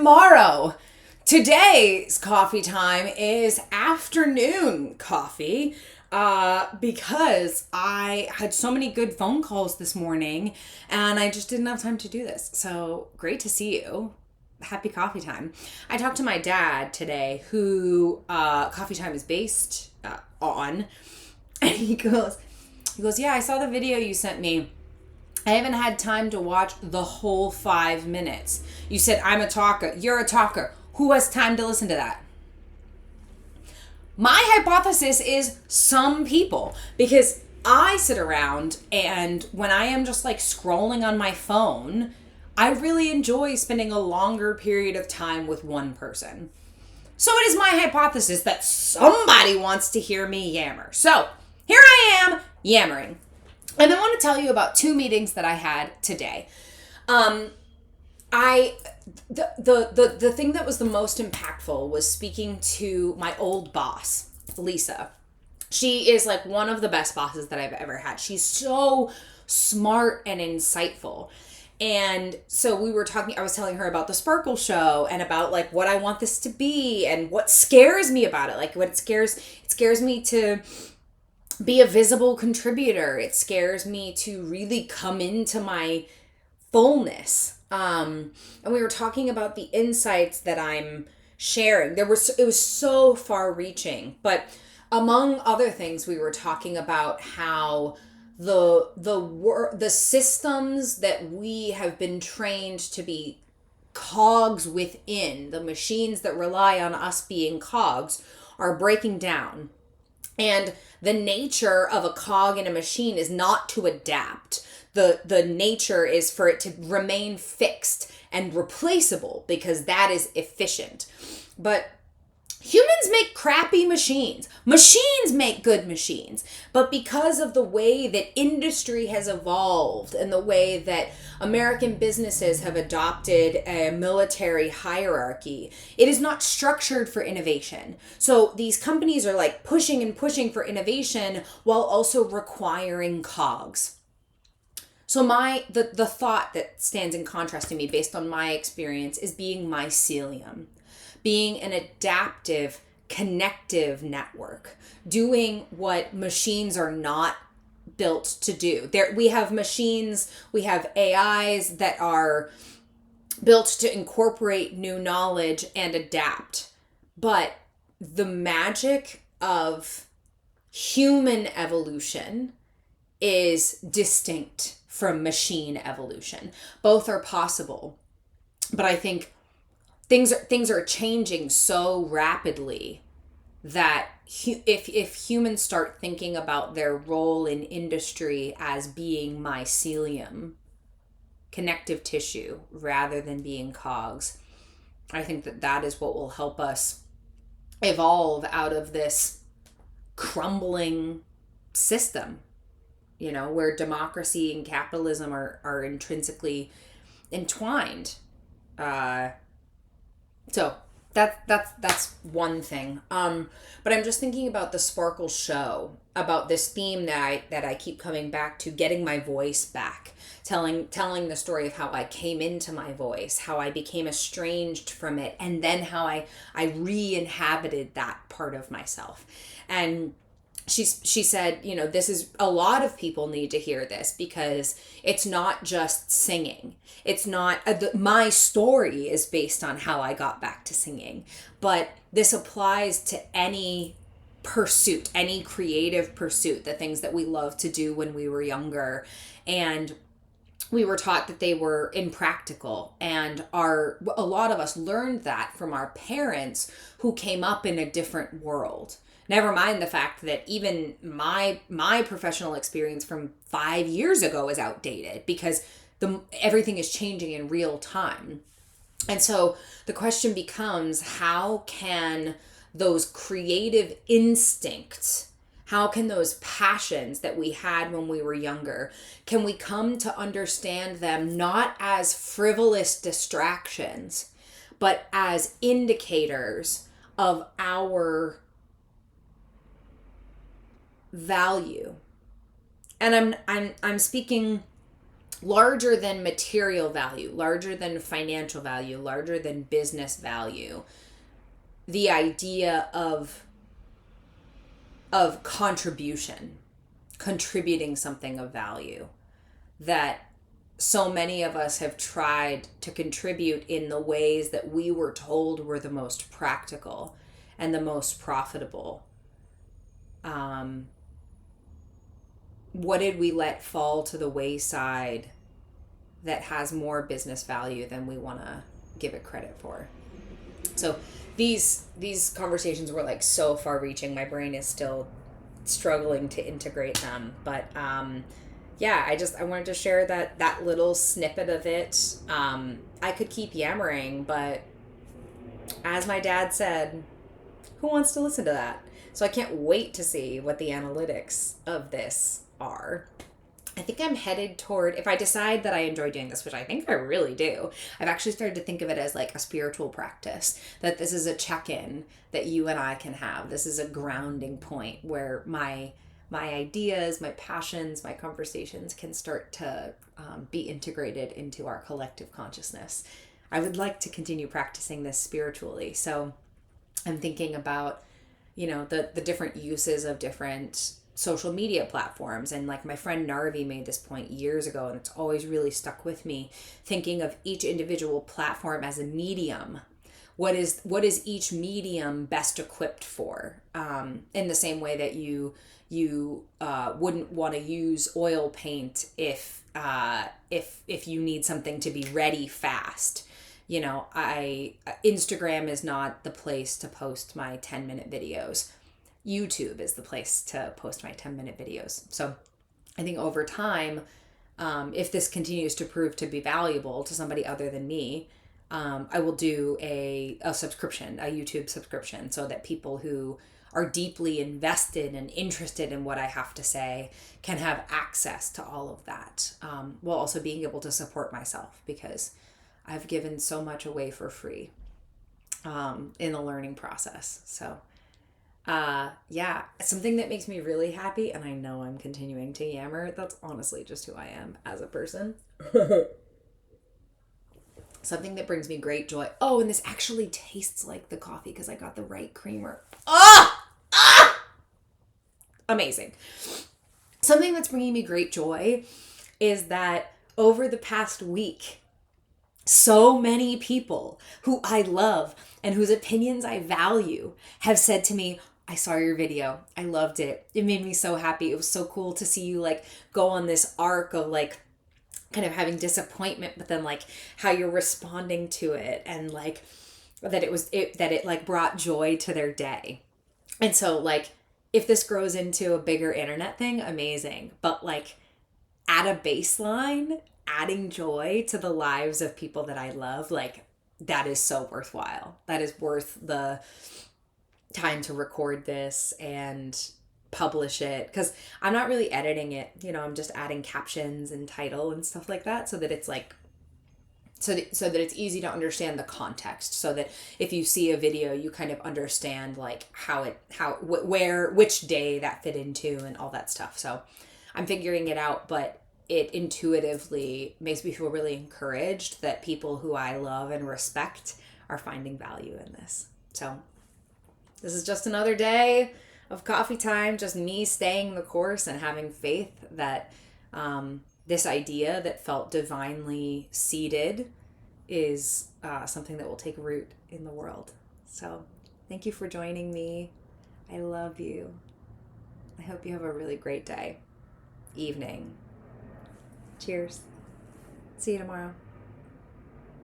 tomorrow. Today's coffee time is afternoon coffee because I had so many good phone calls this morning and I just didn't have time to do this. So great to see you. Happy coffee time. I talked to my dad today who coffee time is based on, and he goes, yeah, I saw the video you sent me. I haven't had time to watch the whole 5 minutes. You said, I'm a talker. You're a talker. Who has time to listen to that? My hypothesis is some people, because I sit around and when I am just like scrolling on my phone, I really enjoy spending a longer period of time with one person. So it is my hypothesis that somebody wants to hear me yammer. So here I am yammering. And I want to tell you about 2 meetings that I had today. The thing that was the most impactful was speaking to my old boss, Lisa. She is like one of the best bosses that I've ever had. She's so smart and insightful. And so we were talking, I was telling her about the Sparkle show and about like what I want this to be and what scares me about it. Like what it scares me to be a visible contributor. It scares me to really come into my fullness. And we were talking about the insights that I'm sharing. It was so far reaching, but among other things, we were talking about how the systems that we have been trained to be cogs within, the machines that rely on us being cogs, are breaking down. And the nature of a cog in a machine is not to adapt. The nature is for it to remain fixed and replaceable because that is efficient. But humans make crappy machines. Machines make good machines. But because of the way that industry has evolved and the way that American businesses have adopted a military hierarchy, it is not structured for innovation. So these companies are like pushing and pushing for innovation while also requiring cogs. So the thought that stands in contrast to me based on my experience is being mycelium. Being an adaptive, connective network, doing what machines are not built to do. We have machines, we have AIs that are built to incorporate new knowledge and adapt. But the magic of human evolution is distinct from machine evolution. Both are possible, but I think things are changing so rapidly that if humans start thinking about their role in industry as being mycelium, connective tissue, rather than being cogs, I think that is what will help us evolve out of this crumbling system, where democracy and capitalism are intrinsically entwined. So that's one thing. But I'm just thinking about the Sparkle show, about this theme that I keep coming back to, getting my voice back, telling the story of how I came into my voice, how I became estranged from it, and then how I re-inhabited that part of myself. And she said, this is, a lot of people need to hear this because it's not just singing. It's not, my story is based on how I got back to singing, but this applies to any pursuit, any creative pursuit, the things that we love to do when we were younger. And we were taught that they were impractical, and a lot of us learned that from our parents who came up in a different world. Never mind the fact that even my professional experience from 5 years ago is outdated because everything is changing in real time. And so the question becomes, how can those creative instincts, how can those passions that we had when we were younger, can we come to understand them not as frivolous distractions, but as indicators of our value? And I'm speaking larger than material value, larger than financial value, larger than business value, the idea of contribution, contributing something of value, that so many of us have tried to contribute in the ways that we were told were the most practical and the most profitable. What did we let fall to the wayside that has more business value than we want to give it credit for? So these conversations were like so far reaching. My brain is still struggling to integrate them, but yeah, I wanted to share that little snippet of it. I could keep yammering, but as my dad said, who wants to listen to that? So I can't wait to see what the analytics of this are. I think I'm headed toward, if I decide that I enjoy doing this, which I think I really do, I've actually started to think of it as like a spiritual practice, that this is a check-in that you and I can have. This is a grounding point where my ideas, my passions, my conversations can start to be integrated into our collective consciousness. I would like to continue practicing this spiritually. So I'm thinking about, the different uses of different social media platforms. And like my friend Narvi made this point years ago, and it's always really stuck with me, thinking of each individual platform as a medium. What is each medium best equipped for? In the same way that you wouldn't want to use oil paint if you need something to be ready fast. Instagram is not the place to post my 10-minute videos. YouTube is the place to post my 10-minute videos. So I think over time, if this continues to prove to be valuable to somebody other than me, I will do a subscription, a YouTube subscription, so that people who are deeply invested and interested in what I have to say can have access to all of that, while also being able to support myself, because I've given so much away for free in the learning process. So yeah, something that makes me really happy, and I know I'm continuing to yammer, that's honestly just who I am as a person. Something that brings me great joy. Oh, and this actually tastes like the coffee because I got the right creamer. Amazing. Something that's bringing me great joy is that over the past week, so many people who I love and whose opinions I value have said to me, I saw your video. I loved it. It made me so happy. It was so cool to see you like go on this arc of like kind of having disappointment, but then like how you're responding to it, and like that it like brought joy to their day. And so like if this grows into a bigger internet thing, amazing. But like at a baseline, adding joy to the lives of people that I love, like that is so worthwhile. That is worth the time to record this and publish it, because I'm not really editing it. I'm just adding captions and title and stuff like that, so that it's like so that it's easy to understand the context, so that if you see a video, you kind of understand like which day that fit into and all that stuff. So I'm figuring it out, but it intuitively makes me feel really encouraged that people who I love and respect are finding value in this. So this is just another day of coffee time, just me staying the course and having faith that this idea that felt divinely seeded is something that will take root in the world. So thank you for joining me. I love you. I hope you have a really great day, evening. Cheers. See you tomorrow.